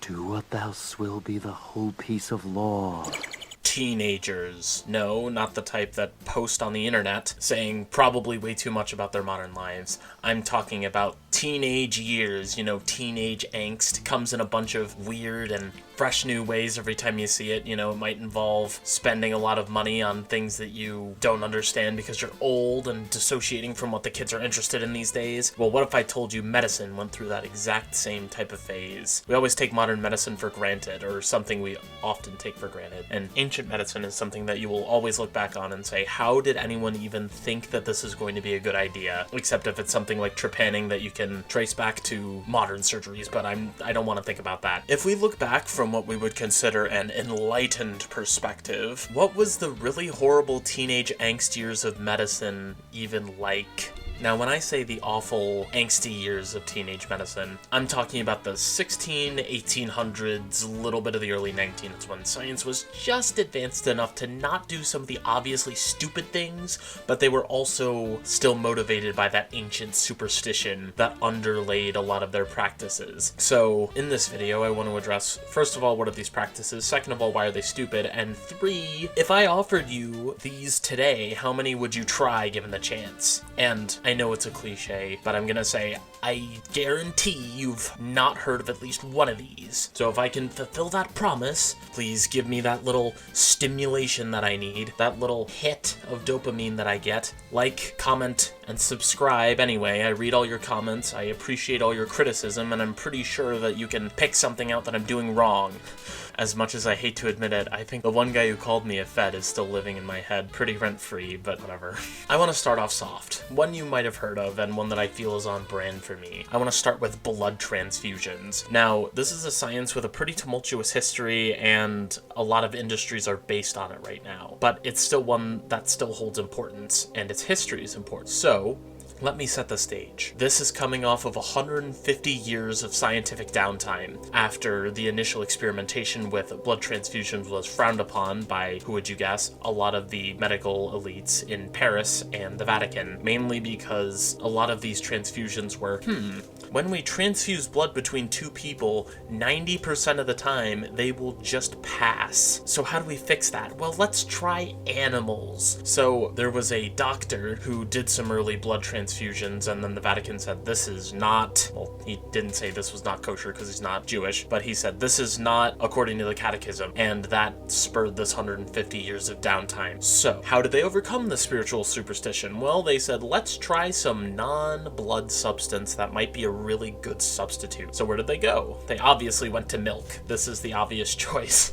Do what thou will be the whole piece of law. Teenagers. No, not the type that post on the internet saying probably way too much about their modern lives. I'm talking about teenage years, teenage angst. Comes in a bunch of weird and fresh new ways every time you see it. It might involve spending a lot of money on things that you don't understand because you're old and dissociating from what the kids are interested in these days. Well, what if I told you medicine went through that exact same type of phase? We always take modern medicine for granted, or something we often take for granted. And ancient medicine is something that you will always look back on and say, how did anyone even think that this is going to be a good idea? Except if it's something like trepanning that you can trace back to modern surgeries, but I don't want to think about that. If we look back from what we would consider an enlightened perspective, what was the really horrible teenage angst years of medicine even like? Now, when I say the awful, angsty years of teenage medicine, I'm talking about the 1800s, a little bit of the early 1900s, when science was just advanced enough to not do some of the obviously stupid things, but they were also still motivated by that ancient superstition that underlaid a lot of their practices. So, in this video, I want to address, first of all, what are these practices? Second of all, why are they stupid? And 3, if I offered you these today, how many would you try given the chance? And I know it's a cliche, but I'm gonna say I guarantee you've not heard of at least one of these. So if I can fulfill that promise, please give me that little stimulation that I need, that little hit of dopamine that I get. Like, comment, and subscribe anyway. I read all your comments, I appreciate all your criticism, and I'm pretty sure that you can pick something out that I'm doing wrong. As much as I hate to admit it, I think the one guy who called me a fed is still living in my head, pretty rent-free, but whatever. I want to start off soft. One you might have heard of, and one that I feel is on brand for me. I want to start with blood transfusions. Now, this is a science with a pretty tumultuous history, and a lot of industries are based on it right now. But it's still one that still holds importance, and its history is important. So, let me set the stage. This is coming off of 150 years of scientific downtime after the initial experimentation with blood transfusions was frowned upon by, who would you guess, a lot of the medical elites in Paris and the Vatican, mainly because a lot of these transfusions were, when we transfuse blood between two people, 90% of the time, they will just pass. So how do we fix that? Well, let's try animals. So there was a doctor who did some early blood transfusions, and then the Vatican said, this is not, well, he didn't say this was not kosher because he's not Jewish, but he said, this is not according to the catechism, and that spurred this 150 years of downtime. So, how did they overcome the spiritual superstition? Well, they said, let's try some non-blood substance that might be a really good substitute. So where did they go? They obviously went to milk. This is the obvious choice.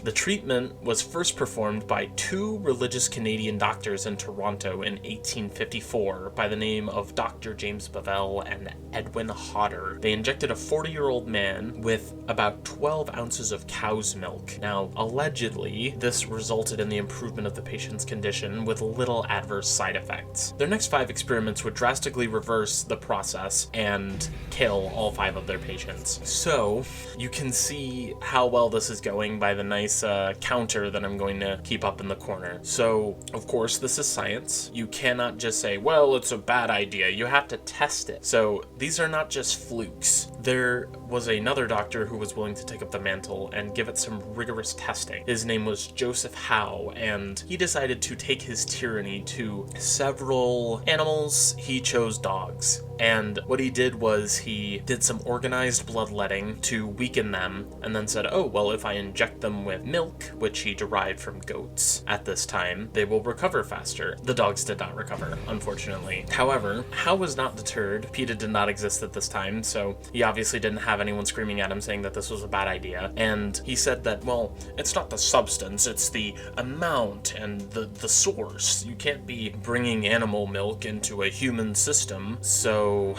The treatment was first performed by 2 religious Canadian doctors in Toronto in 1854 by the name of Dr. James Bavell and Edwin Hodder. They injected a 40-year-old man with about 12 ounces of cow's milk. Now, allegedly, this resulted in the improvement of the patient's condition with little adverse side effects. Their next 5 experiments would drastically reverse the process and kill all 5 of their patients. So, you can see how well this is going by the nice counter that I'm going to keep up in the corner. So, of course, this is science. You cannot just say, well, it's a bad idea. You have to test it. So, these are not just flukes. There was another doctor who was willing to take up the mantle and give it some rigorous testing. His name was Joseph Howe, and he decided to take his tyranny to several animals. He chose dogs. And what he did was he did some organized bloodletting to weaken them, and then said, oh, well, if I inject them with milk, which he derived from goats at this time, they will recover faster. The dogs did not recover, unfortunately. However, Howe was not deterred. PETA did not exist at this time, so he obviously didn't have anyone screaming at him saying that this was a bad idea. And he said that, well, it's not the substance, it's the amount and the source. You can't be bringing animal milk into a human system, so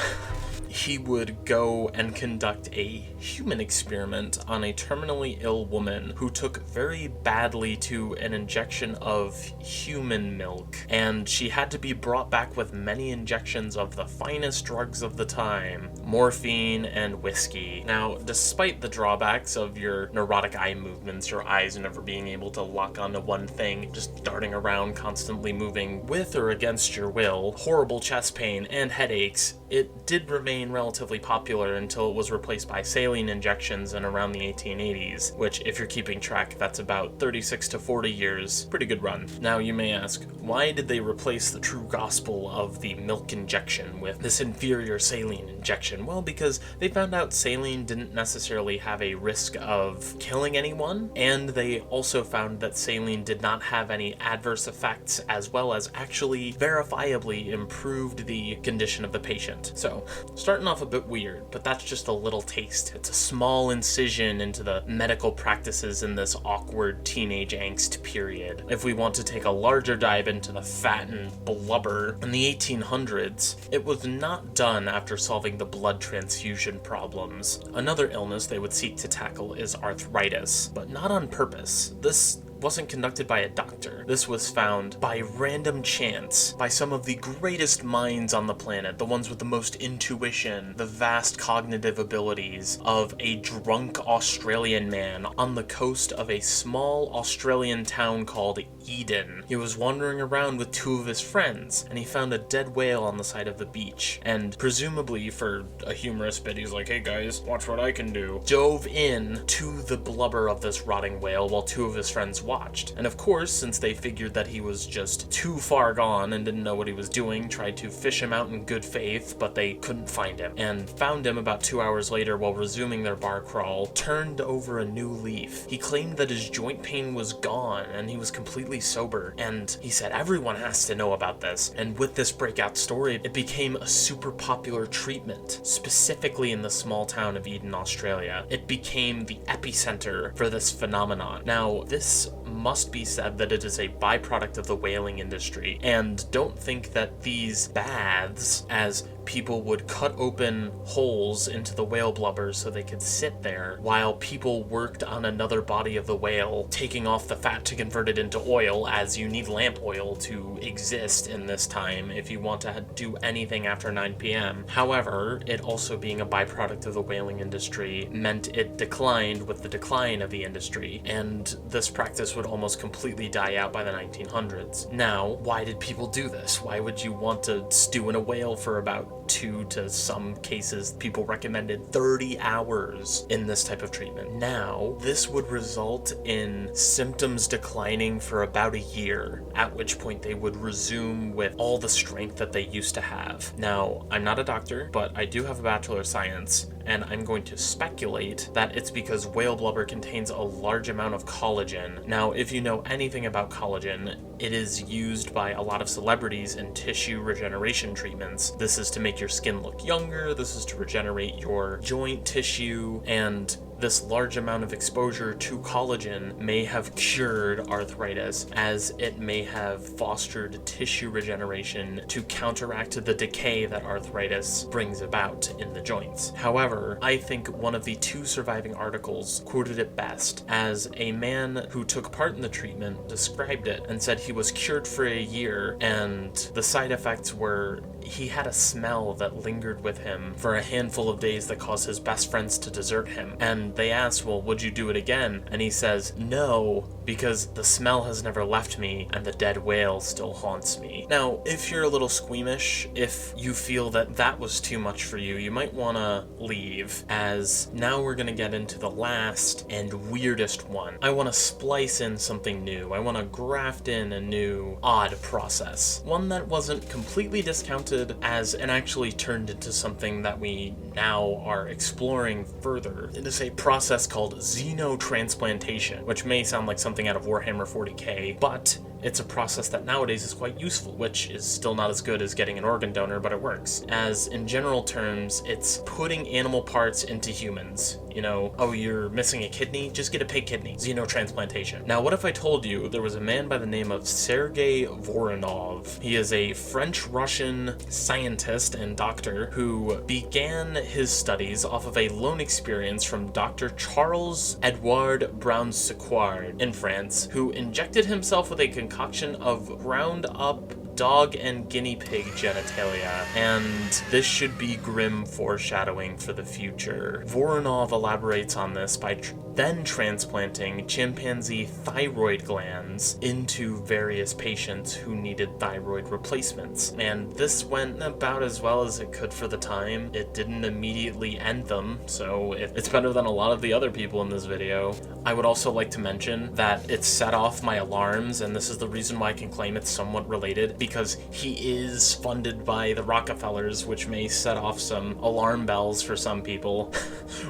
he would go and conduct a human experiment on a terminally ill woman who took very badly to an injection of human milk, and she had to be brought back with many injections of the finest drugs of the time, morphine and whiskey. Now, despite the drawbacks of your neurotic eye movements, your eyes never being able to lock onto one thing, just darting around, constantly moving with or against your will, horrible chest pain and headaches, it did remain remain relatively popular until it was replaced by saline injections in around the 1880s, which, if you're keeping track, that's about 36 to 40 years. Pretty good run. Now you may ask, why did they replace the true gospel of the milk injection with this inferior saline injection? Well, because they found out saline didn't necessarily have a risk of killing anyone, and they also found that saline did not have any adverse effects, as well as actually verifiably improved the condition of the patient. So, starting off a bit weird, but that's just a little taste. It's a small incision into the medical practices in this awkward teenage angst period. If we want to take a larger dive into the fat and blubber, in the 1800s, it was not done after solving the blood transfusion problems. Another illness they would seek to tackle is arthritis, but not on purpose. This wasn't conducted by a doctor. This was found by random chance by some of the greatest minds on the planet, the ones with the most intuition, the vast cognitive abilities of a drunk Australian man on the coast of a small Australian town called Eden. He was wandering around with two of his friends, and he found a dead whale on the side of the beach, and presumably for a humorous bit, he's like, "Hey guys, watch what I can do," dove in to the blubber of this rotting whale while two of his friends watched. And of course, since they figured that he was just too far gone and didn't know what he was doing, tried to fish him out in good faith, but they couldn't find him, and found him about 2 hours later while resuming their bar crawl, turned over a new leaf. He claimed that his joint pain was gone and he was completely sober, and he said everyone has to know about this. And with this breakout story, it became a super popular treatment, specifically in the small town of Eden, Australia. It became the epicenter for this phenomenon. Now, this must be said that it is a byproduct of the whaling industry, and don't think that these baths, as people would cut open holes into the whale blubber so they could sit there while people worked on another body of the whale, taking off the fat to convert it into oil, as you need lamp oil to exist in this time if you want to do anything after 9 p.m. However, it also being a byproduct of the whaling industry meant it declined with the decline of the industry, and this practice would almost completely die out by the 1900s. Now, why did people do this? Why would you want to stew in a whale for about 2 to some cases people recommended 30 hours in this type of treatment? Now, this would result in symptoms declining for about a year, at which point they would resume with all the strength that they used to have. Now, I'm not a doctor, but I do have a Bachelor of Science, and I'm going to speculate that it's because whale blubber contains a large amount of collagen. Now, if you know anything about collagen, it is used by a lot of celebrities in tissue regeneration treatments. This is to make your skin look younger, this is to regenerate your joint tissue, and this large amount of exposure to collagen may have cured arthritis, as it may have fostered tissue regeneration to counteract the decay that arthritis brings about in the joints. However, I think one of the 2 surviving articles quoted it best, as a man who took part in the treatment described it and said he was cured for a year, and the side effects were he had a smell that lingered with him for a handful of days that caused his best friends to desert him. And they asked, well, would you do it again? And he says, no, because the smell has never left me and the dead whale still haunts me. Now, if you're a little squeamish, if you feel that that was too much for you, you might want to leave, as now we're going to get into the last and weirdest one. I want to splice in something new. I want to graft in a new odd process. One that wasn't completely discounted as and actually turned into something that we now are exploring further. It is a process called xenotransplantation, which may sound like something out of Warhammer 40k, but it's a process that nowadays is quite useful, which is still not as good as getting an organ donor, but it works. As in general terms, it's putting animal parts into humans. You know, oh, you're missing a kidney? Just get a pig kidney. Xenotransplantation. Now, what if I told you there was a man by the name of Sergei Voronov? He is a French-Russian scientist and doctor who began his studies off of a lone experience from Dr. Charles Edouard Brown-Séquard in France, who injected himself with a concoction of ground up dog and guinea pig genitalia, and this should be grim foreshadowing for the future. Voronov elaborates on this by then transplanting chimpanzee thyroid glands into various patients who needed thyroid replacements. And this went about as well as it could for the time. It didn't immediately end them, so it's better than a lot of the other people in this video. I would also like to mention that it set off my alarms, and this is the reason why I can claim it's somewhat related, because he is funded by the Rockefellers, which may set off some alarm bells for some people,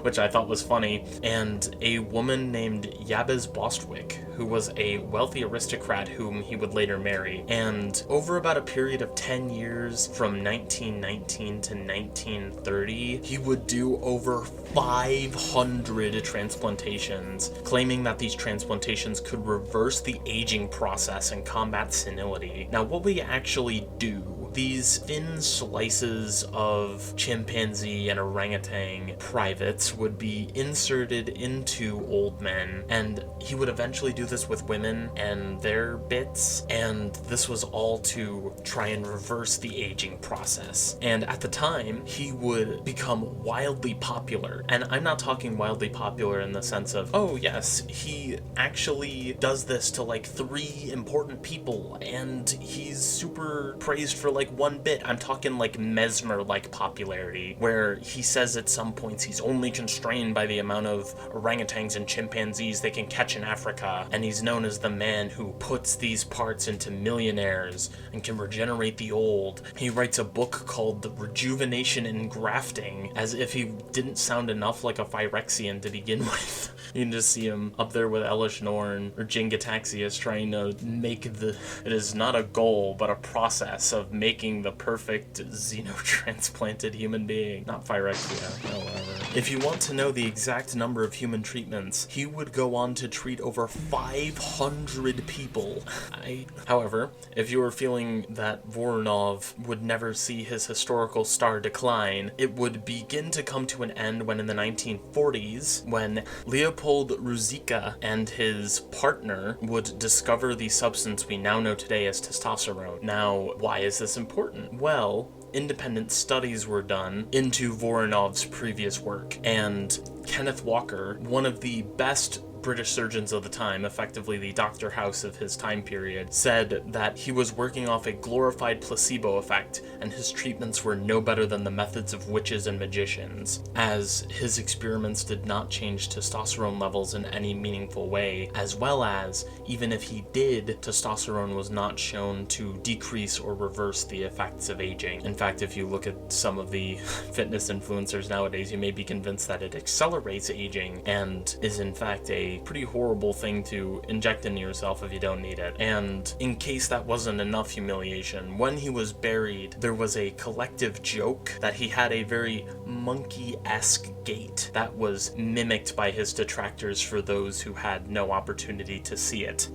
which I thought was funny. And a woman named Yabez Bostwick, who was a wealthy aristocrat whom he would later marry. And over about a period of 10 years, from 1919 to 1930, he would do over 500 transplantations, claiming that these transplantations could reverse the aging process and combat senility. Now, what we actually do, these thin slices of chimpanzee and orangutan privates would be inserted into old men, and he would eventually do this with women and their bits, and this was all to try and reverse the aging process. And at the time, he would become wildly popular, and I'm not talking wildly popular in the sense of, oh yes, he actually does this to like 3 important people, and he's super praised for like one bit. I'm talking like Mesmer-like popularity, where he says at some points he's only constrained by the amount of orangutans and chimpanzees they can catch in Africa, and he's known as the man who puts these parts into millionaires and can regenerate the old. He writes a book called The Rejuvenation in Grafting, as if he didn't sound enough like a Phyrexian to begin with. You can just see him up there with Elish Norn or Jingataxias trying to make it is not a goal, but a process of making the perfect xenotransplanted human being. Not Phyrexia, no, whatever. If you want to know the exact number of human treatments, he would go on to treat over 500 people. However, if you were feeling that Voronov would never see his historical star decline, it would begin to come to an end when in the 1940s, when Leopold Ruzicka and his partner would discover the substance we now know today as testosterone. Now, why is this important? Well, independent studies were done into Voronov's previous work, and Kenneth Walker, one of the best British surgeons of the time, effectively the Dr. House of his time period, said that he was working off a glorified placebo effect, and his treatments were no better than the methods of witches and magicians, as his experiments did not change testosterone levels in any meaningful way, as well as, even if he did, testosterone was not shown to decrease or reverse the effects of aging. In fact, if you look at some of the fitness influencers nowadays, you may be convinced that it accelerates aging and is in fact a pretty horrible thing to inject into yourself if you don't need it. And in case that wasn't enough humiliation, when he was buried, there was a collective joke that he had a very monkey-esque gait that was mimicked by his detractors for those who had no opportunity to see it.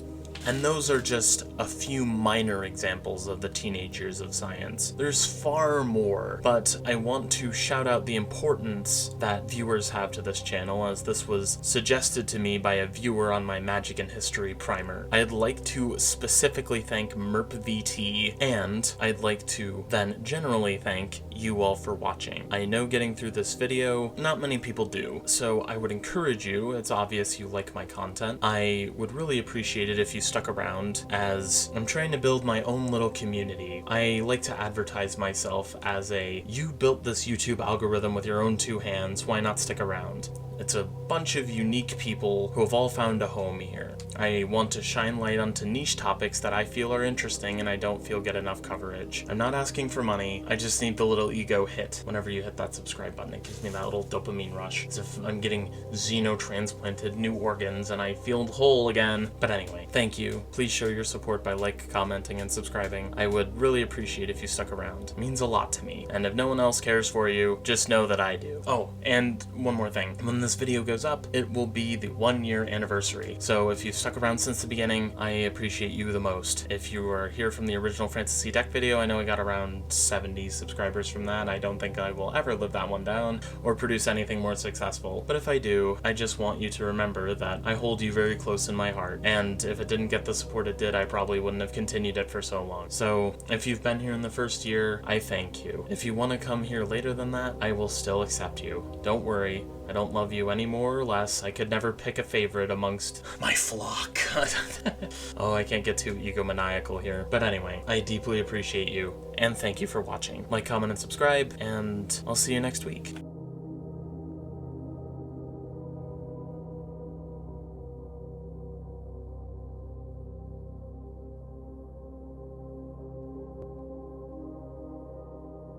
And those are just a few minor examples of the teenage years of science. There's far more, but I want to shout out the importance that viewers have to this channel, as this was suggested to me by a viewer on my Magic and History primer. I'd like to specifically thank MERPVT, and I'd like to then generally thank you all for watching. I know getting through this video, not many people do, so I would encourage you, it's obvious you like my content, I would really appreciate it if you stuck around, as I'm trying to build my own little community. I like to advertise myself as you built this YouTube algorithm with your own 2 hands, why not stick around? It's a bunch of unique people who have all found a home here. I want to shine light onto niche topics that I feel are interesting and I don't feel get enough coverage. I'm not asking for money, I just need the little ego hit. Whenever you hit that subscribe button, it gives me that little dopamine rush, as if I'm getting xenotransplanted new organs and I feel whole again. But anyway, thank you. Please show your support by commenting, and subscribing. I would really appreciate if you stuck around. It means a lot to me. And if no one else cares for you, just know that I do. Oh, and one more thing. When this video goes up, it will be the 1-year anniversary. So if you've stuck around since the beginning, I appreciate you the most. If you were here from the original Fantasy Deck video, I know I got around 70 subscribers from that. I don't think I will ever live that one down or produce anything more successful. But if I do, I just want you to remember that I hold you very close in my heart. And if it didn't get the support it did, I probably wouldn't have continued it for so long. So if you've been here in the first year, I thank you. If you want to come here later than that, I will still accept you. Don't worry. I don't love you any more or less. I could never pick a favorite amongst my flock. Oh, I can't get too egomaniacal here. But anyway, I deeply appreciate you, and thank you for watching. Like, comment, and subscribe, and I'll see you next week.